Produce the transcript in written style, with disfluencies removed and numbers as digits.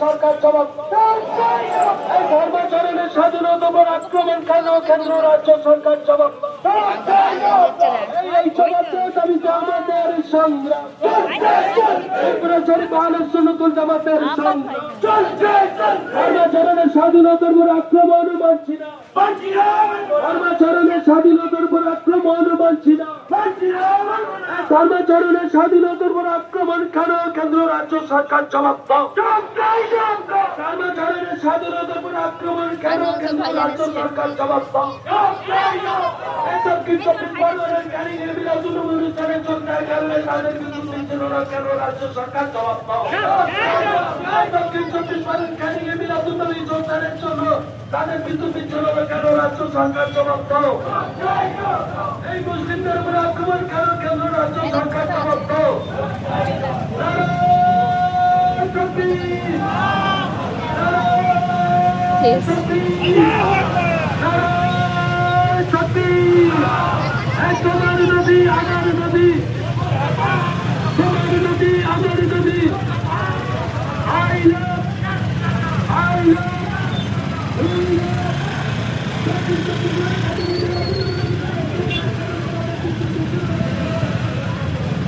সরকার জবাব ধর্মাচরণের স্বাধীনতা উপর আক্রমণ কেন কেন্দ্র রাজ্য সরকার জবাব এই দাবিতে আমাদের সংগ্রাম নতুন জামাতের সংগ্রাম ধর্মাচরণের স্বাধীনতার উপর আক্রমণ মানছি না ধর্মাচরণের স্বাধীনতার উপর আক্রমণ মানছি না ধর্মাচরণের স্বাধীনতার উপর আক্রমণ কেন কেন্দ্র রাজ্য সরকার জবাব দাও ধর্মাচরণের স্বাধীনতার উপর আক্রমণ কেন কেন্দ্র রাজ্য সরকার জবাব দাও এসব কিন্তু তাদের বিরুদ্ধে ছিল না কেন রাজ্য সরকার জবাব দাও দক্ষিণ চব্বিশ সরকারের জন্য তাদের বিদ্যুৎ ছিল না কেন রাজ্য সরকার জবাব দাও এই মুসলিমদের উপর আক্রমণ কেন কেন্দ্র রাজ্য সরকার জবাব দাও তোমার নদী আমার নদী তোমার নদী আমার নদী